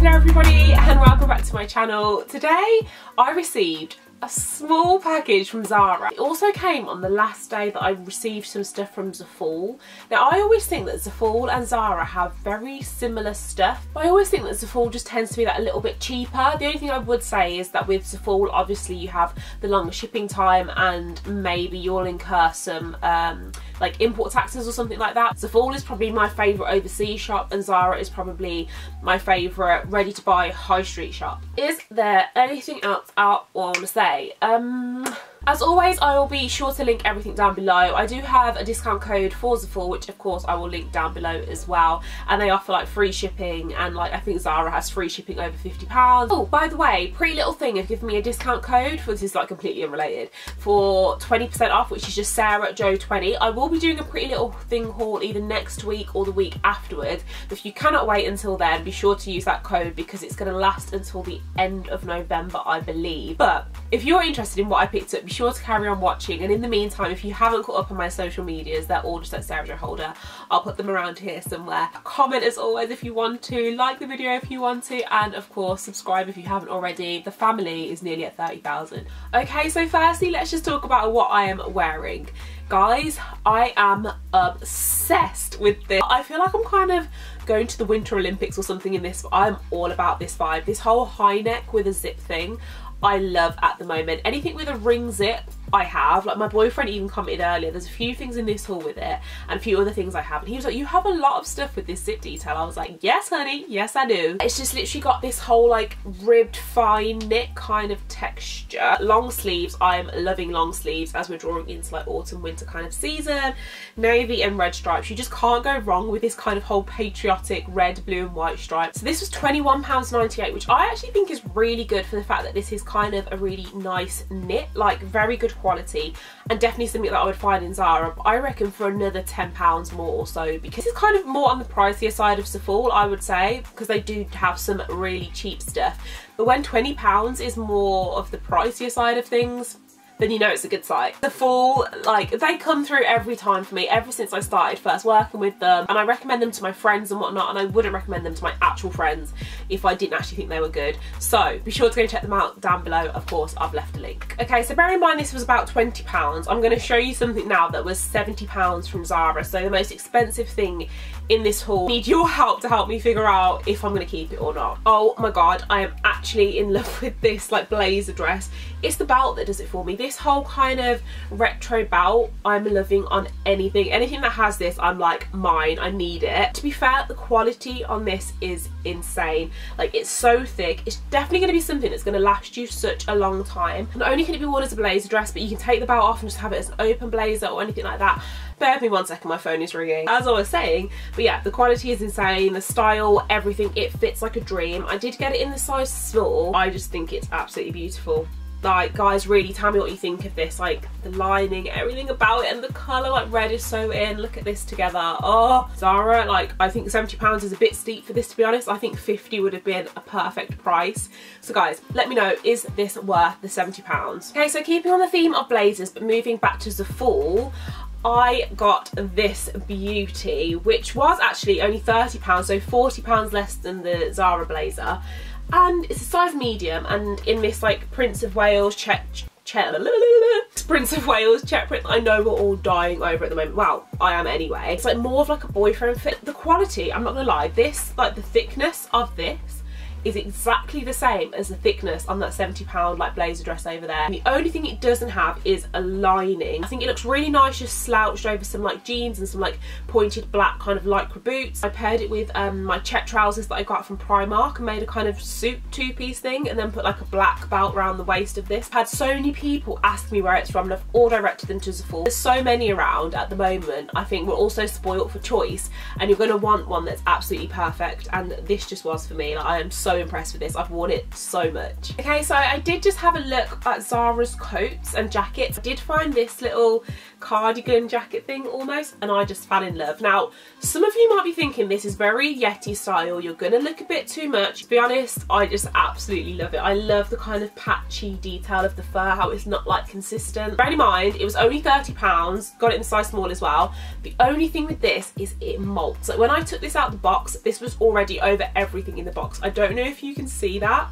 Hello everybody and welcome back to my channel. Today I received a small package from Zara. It also came on the last day that I received some stuff from Zaful. Now I always think that Zaful and Zara have very similar stuff, but I always think that Zaful just tends to be that a little bit cheaper. The only thing I would say is that with Zaful obviously you have the longer shipping time and maybe you'll incur some like import taxes or something like that. Zaful is probably my favourite overseas shop and Zara is probably my favourite ready to buy high street shop. Is there anything else I want to say? As always, I will be sure to link everything down below. I do have a discount code for Zaful, which of course I will link down below as well. And they offer like free shipping, and like I think Zara has free shipping over £50. Oh, by the way, Pretty Little Thing have given me a discount code for, this is like completely unrelated, for 20% off, which is just Sarah Joe 20. I will be doing a Pretty Little Thing haul either next week or the week afterwards. If you cannot wait until then, be sure to use that code because it's going to last until the end of November, I believe. But if you're interested in what I picked up, be sure to carry on watching, and in the meantime, if you haven't caught up on my social medias, they're all just at Sarah Jo Holder. I'll put them around here somewhere. Comment as always if you want to, like the video if you want to, and of course subscribe if you haven't already. The family is nearly at 30,000. Okay, so firstly let's just talk about what I am wearing. Guys, I am obsessed with this. I feel like I'm kind of going to the Winter Olympics or something in this. I'm all about this vibe. This whole high neck with a zip thing I love at the moment. Anything with a ring zip I have. Like my boyfriend even commented earlier, there's a few things in this haul with it and a few other things I have, and he was like, you have a lot of stuff with this zip detail. I was like, yes honey, yes I do. It's just literally got this whole like ribbed fine knit kind of texture. Long sleeves, I'm loving long sleeves as we're drawing into like autumn winter kind of season. Navy and red stripes, you just can't go wrong with this kind of whole patriotic red, blue and white stripe. So this was £21.98, which I actually think is really good for the fact that this is kind of a really nice knit, like very good quality, and definitely something that I would find in Zara. But I reckon for another £10 more or so, because it's kind of more on the pricier side of Zaful, I would say, because they do have some really cheap stuff. But when £20 is more of the pricier side of things, then you know it's a good site. Zaful, like, they come through every time for me ever since I started first working with them, and I recommend them to my friends and whatnot, and I wouldn't recommend them to my actual friends if I didn't actually think they were good. So be sure to go check them out down below. Of course, I've left a link. Okay, so bear in mind this was about £20. I'm going to show you something now that was £70 from Zara, so the most expensive thing in this haul. I need your help to help me figure out if I'm going to keep it or not. Oh my god, I am actually in love with this like blazer dress. It's the belt that does it for me. This whole kind of retro belt I'm loving on anything. Anything that has this, I'm like, mine, I need it. To be fair, the quality on this is insane. Like, it's so thick. It's definitely going to be something that's going to last you such a long time. Not only can it be worn as a blazer dress, but you can take the belt off and just have it as an open blazer or anything like that. Bear with me 1 second, my phone is ringing. As I was saying, but yeah, the quality is insane, the style, everything, it fits like a dream. I did get it in the size small. I just think it's absolutely beautiful. Like, guys, really tell me what you think of this. Like, the lining, everything about it, and the colour, like, red is so in. Look at this together. Oh, Zara, like, I think £70 is a bit steep for this, to be honest. I think 50 would have been a perfect price. So guys, let me know, is this worth the £70? Okay, so keeping on the theme of blazers, but moving back to Zaful, I got this beauty, which was actually only £30, so £40 less than the Zara blazer. And it's a size medium, and in this like Prince of Wales Prince of Wales check print I know we're all dying over at the moment. Well, I am anyway. It's like more of like a boyfriend fit. The quality, I'm not gonna lie, this, like the thickness of this is exactly the same as the thickness on that £70 like blazer dress over there. And the only thing it doesn't have is a lining. I think it looks really nice just slouched over some like jeans and some like pointed black kind of lycra boots. I paired it with my check trousers that I got from Primark and made a kind of suit two-piece thing, and then put like a black belt around the waist of this. I've had so many people ask me where it's from, and I've all directed them to Zaful. There's so many around at the moment. I think we're also spoiled for choice, and you're going to want one that's absolutely perfect, and this just was for me. Like, I am so impressed with this. I've worn it so much. Okay, so I did just have a look at Zara's coats and jackets. I did find this little cardigan jacket thing almost, and I just fell in love. Now, some of you might be thinking this is very Yeti style, you're gonna look a bit too much. To be honest, I just absolutely love it. I love the kind of patchy detail of the fur, how it's not like consistent. Bear in mind, it was only £30, got it in size small as well. The only thing with this is it molts. Like when I took this out of the box, this was already over everything in the box. I don't know if you can see that.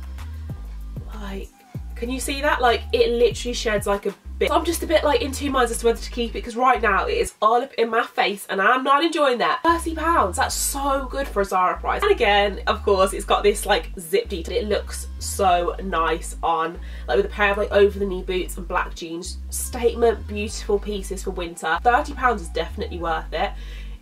Like, can you see that? Like, it literally sheds like a bit. So I'm just a bit like in two minds as to whether to keep it, because right now it is all up in my face and I'm not enjoying that. £30, that's so good for a Zara price. And again, of course, it's got this like zip detail. It looks so nice on, like with a pair of like over the knee boots and black jeans. Statement, beautiful pieces for winter. £30 is definitely worth it.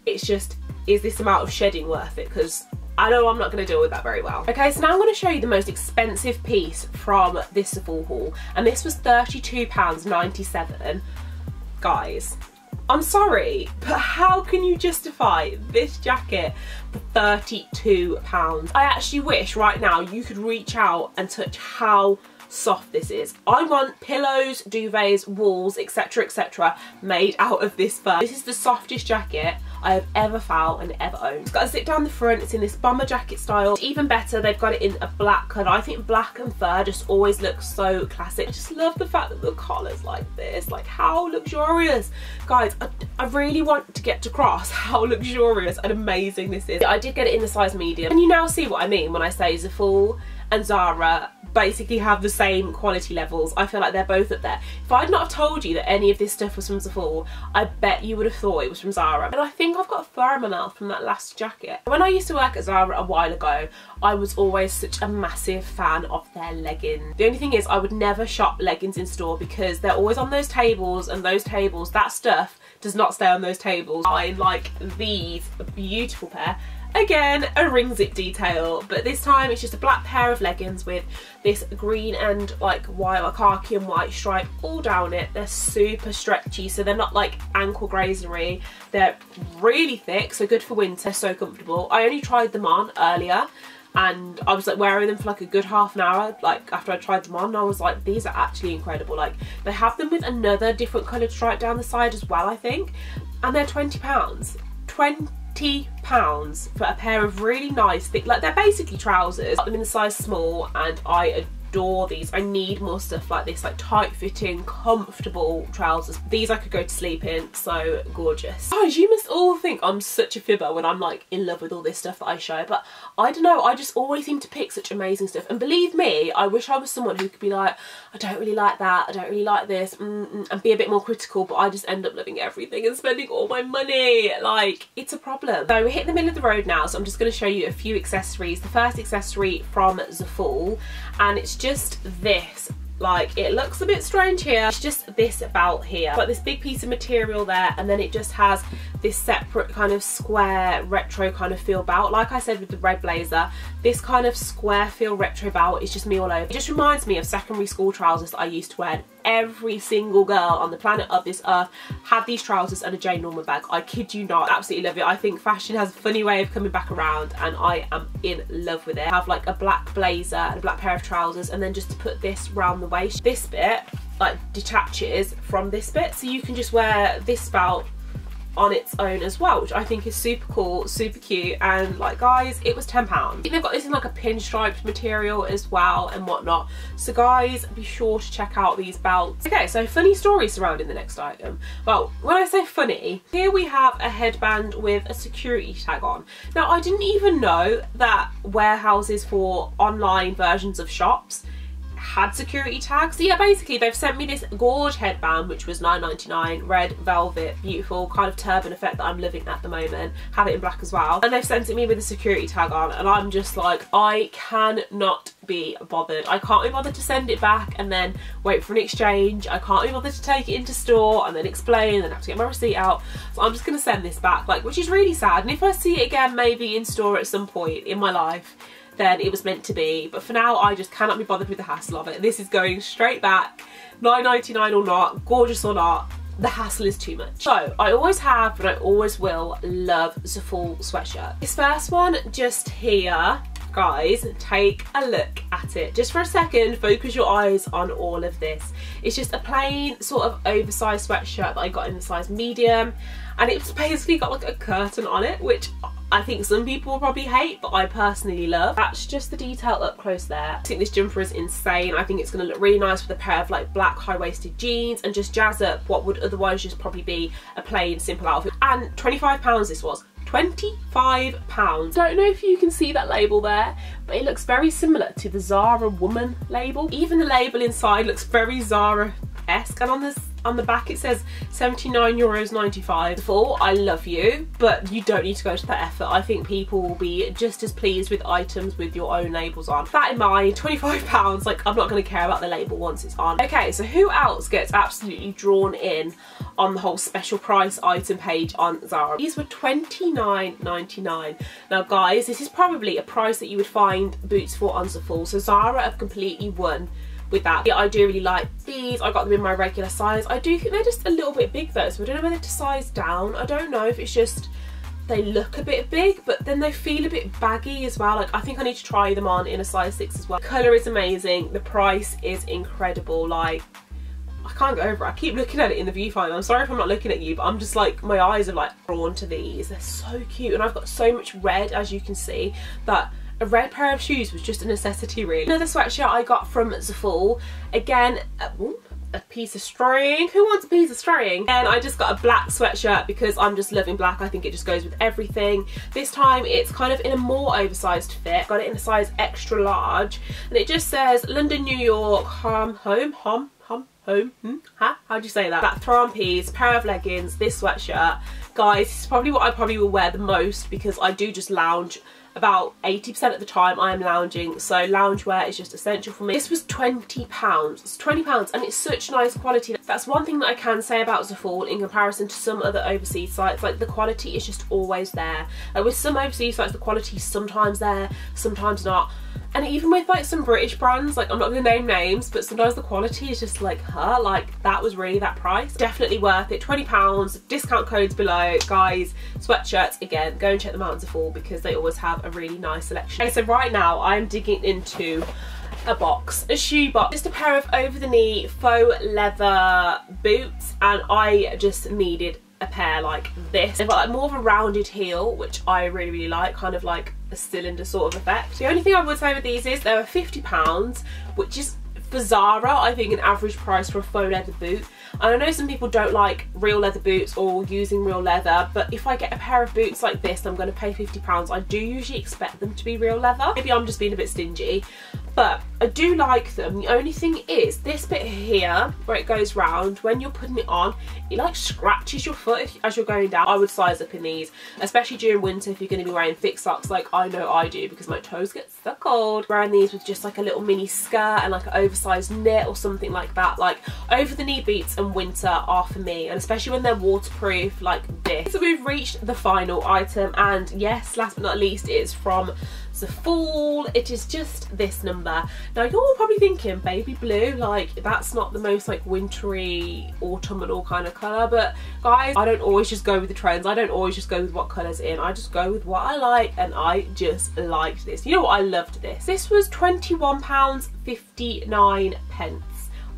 It's just, is this amount of shedding worth it? Because I know I'm not going to deal with that very well. Okay, so now I'm going to show you the most expensive piece from this Zaful haul, and this was £32.97. Guys, I'm sorry, but how can you justify this jacket for £32? I actually wish right now you could reach out and touch how soft this is. I want pillows, duvets, walls, etc, etc made out of this fur. This is the softest jacket I have ever felt and ever owned. It's got a zip down the front, it's in this bomber jacket style. Even better, they've got it in a black colour. I think black and fur just always looks so classic. I just love the fact that the collar's like this, like how luxurious. Guys, I really want to get across how luxurious and amazing this is. I did get it in the size medium, and you now see what I mean when I say Zaful and Zara basically have the same quality levels. I feel like they're both up there. If I'd not have told you that any of this stuff was from Zaful, I bet you would have thought it was from Zara. And I think I've got a fur in my mouth from that last jacket. When I used to work at Zara a while ago, I was always such a massive fan of their leggings. The only thing is I would never shop leggings in store because they're always on those tables, and those tables, that stuff does not stay on those tables. I like these, a beautiful pair. Again, a ring zip detail, but this time it's just a black pair of leggings with this green and like white, like khaki and white stripe all down it. They're super stretchy, so they're not like ankle grazery. They're really thick, so good for winter, so comfortable. I only tried them on earlier and I was like wearing them for like a good half an hour, like after I tried them on, and I was like, these are actually incredible. Like they have them with another different coloured stripe down the side as well, I think, and they're £20. £20 for a pair of really nice thick, like they're basically trousers. I got them in the size small and I adore these. I need more stuff like this, like tight fitting, comfortable trousers. These I could go to sleep in, so gorgeous. Guys, you must all think I'm such a fibber when I'm like in love with all this stuff that I show, but I don't know, I just always seem to pick such amazing stuff. And believe me, I wish I was someone who could be like, I don't really like that, I don't really like this, and be a bit more critical, but I just end up loving everything and spending all my money. Like, it's a problem. So we're hitting the middle of the road now, so I'm just going to show you a few accessories. The first accessory from Zaful, and it's just this. Like, it looks a bit strange here. It's just this belt here. Got this big piece of material there, and then it just has this separate kind of square retro kind of feel belt. Like I said with the red blazer, this kind of square feel retro belt is just me all over. It just reminds me of secondary school trousers that I used to wear. Every single girl on the planet of this earth had these trousers and a Jane Norman bag. I kid you not. Absolutely love it. I think fashion has a funny way of coming back around, and I am in love with it. I have like a black blazer and a black pair of trousers, and then just to put this round the waist, this bit like detaches from this bit, so you can just wear this belt on its own as well, which I think is super cool, super cute. And like, guys, it was £10. They've got this in like a pinstriped material as well and whatnot, so guys, be sure to check out these belts. Okay, so funny story surrounding the next item. Well, when I say funny, here we have a headband with a security tag on. Now, I didn't even know that warehouses for online versions of shops had security tags. So yeah, basically they've sent me this gorge headband, which was £9.99, red velvet, beautiful kind of turban effect that I'm loving at the moment. Have it in black as well, and they've sent it me with a security tag on, and I'm just like, I cannot be bothered. I can't be bothered to send it back and then wait for an exchange. I can't be bothered to take it into store and then explain and then have to get my receipt out. So I'm just going to send this back, like, which is really sad. And if I see it again maybe in store at some point in my life, then it was meant to be. But for now, I just cannot be bothered with the hassle of it. This is going straight back, £9.99 or not, gorgeous or not. The hassle is too much. So I always have, and I always will, love Zaful sweatshirt. This first one just here Guys, take a look at it. Just for a second, focus your eyes on all of this. It's just a plain sort of oversized sweatshirt that I got in the size medium, and it's basically got like a curtain on it, which I think some people will probably hate, but I personally love. That's just the detail up close there. I think this jumper is insane. I think it's going to look really nice with a pair of like black high-waisted jeans and just jazz up what would otherwise just probably be a plain simple outfit. And £25 this was. £25. Don't know if you can see that label there, but it looks very similar to the Zara woman label. Even the label inside looks very Zara-esque, and on the back it says €79.95. Full, I love you, but you don't need to go to that effort. I think people will be just as pleased with items with your own labels on. That in mind, £25, like I'm not going to care about the label once it's on. Okay, so who else gets absolutely drawn in on the whole special price item page on Zara? These were £29.99. Now guys, this is probably a price that you would find boots for on Zaful, so Zara have completely won with that. Yeah, I do really like these. I got them in my regular size. I do think they're just a little bit big though, so I don't know whether to size down. I don't know if it's just they look a bit big, but then they feel a bit baggy as well. Like I think I need to try them on in a size 6 as well. Colour is amazing. The price is incredible. Like I can't go over it. I keep looking at it in the viewfinder. I'm sorry if I'm not looking at you, but I'm just like, my eyes are like drawn to these. They're so cute, and I've got so much red, as you can see, that a red pair of shoes was just a necessity really. Another sweatshirt I got from Zaful. Again, a piece of string. Who wants a piece of string? And I just got a black sweatshirt because I'm just loving black. I think it just goes with everything. This time it's kind of in a more oversized fit. Got it in a size extra large, and it just says London, New York, home. How do you say that? Black throw-on piece, pair of leggings, this sweatshirt. Guys, this is probably what I probably will wear the most because I do just lounge. About 80% of the time I am lounging, so loungewear is just essential for me. This was £20. It's £20 and it's such nice quality. That's one thing that I can say about Zaful in comparison to some other overseas sites. Like the quality is just always there. Like with some overseas sites the quality is sometimes there, sometimes not. And even with like some British brands, like I'm not going to name names, but sometimes the quality is just like, like that was really that price. Definitely worth it. £20, discount codes below. Guys, sweatshirts, again, go and check them out on Zaful because they always have a really nice selection. Okay, so right now I'm digging into a box, a shoe box, just a pair of over-the-knee faux leather boots, and I just needed a pair like this. They've got like more of a rounded heel, which I really like, kind of like a cylinder sort of effect. The only thing I would say with these is they were £50, which is for Zara I think an average price for a faux leather boot. And I know some people don't like real leather boots or using real leather, but if I get a pair of boots like this I'm going to pay £50. I do usually expect them to be real leather. Maybe I'm just being a bit stingy, but I do like them. The only thing is this bit here where it goes round, when you're putting it on, it like scratches your foot as you're going down. I would size up in these, especially during winter if you're going to be wearing thick socks like I know I do because my toes get so cold. Wearing these with just like a little mini skirt and like an oversized knit or something like that. Like over the knee boots and winter are for me, and especially when they're waterproof like this. So we've reached the final item, and yes, last but not least, it is from Zaful. It is just this number. Now you're probably thinking baby blue, like that's not the most like wintry autumnal kind of colour, but guys, I don't always just go with the trends. I don't always just go with what colour's in. I just go with what I like, and I just liked this. You know what, I loved this. This was £21.59.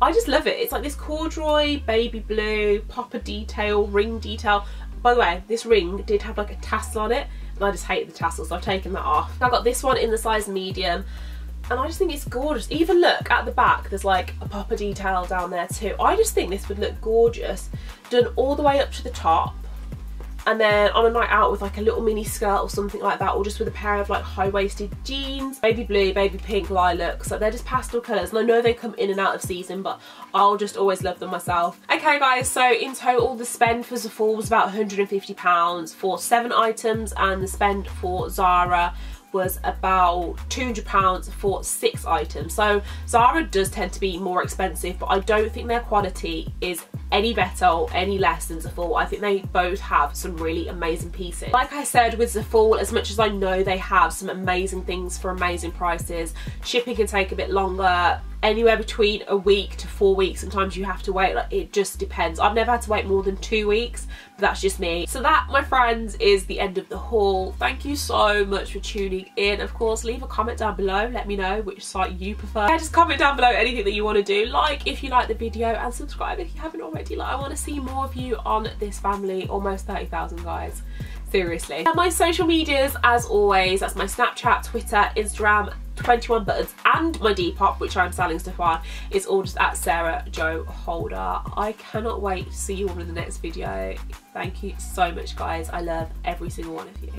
I just love it. It's like this corduroy baby blue, popper detail, ring detail. By the way, this ring did have like a tassel on it, and I just hated the tassels, so I've taken that off. I got this one in the size medium, and I just think it's gorgeous. Even look at the back, there's like a popper detail down there too. I just think this would look gorgeous done all the way up to the top, and then on a night out with like a little mini skirt or something like that, or just with a pair of like high-waisted jeans. Baby blue, baby pink, lilac, so they're just pastel colours, and I know they come in and out of season, but I'll just always love them myself. Okay guys, so in total the spend for Zaful was about £150 for 7 items, and the spend for Zara was about £200 for 6 items. So Zara does tend to be more expensive, but I don't think their quality is any better or any less than Zaful. I think they both have some really amazing pieces. Like I said with Zaful, as much as I know they have some amazing things for amazing prices, shipping can take a bit longer, anywhere between a week to 4 weeks. Sometimes you have to wait, like it just depends. I've never had to wait more than 2 weeks, but that's just me. So that, my friends, is the end of the haul. Thank you so much for tuning in. Of course, leave a comment down below, let me know which site you prefer. Yeah, just comment down below anything that you want to do. Like if you like the video, and subscribe if you haven't already. Like, I want to see more of you on this family. Almost 30,000 guys, seriously. And my social medias, as always, that's my Snapchat, Twitter, Instagram, 21 buttons, and my Depop, which I'm selling stuff on, is all just at Sarah Jo Holder. I cannot wait to see you all in the next video. Thank you so much, guys. I love every single one of you.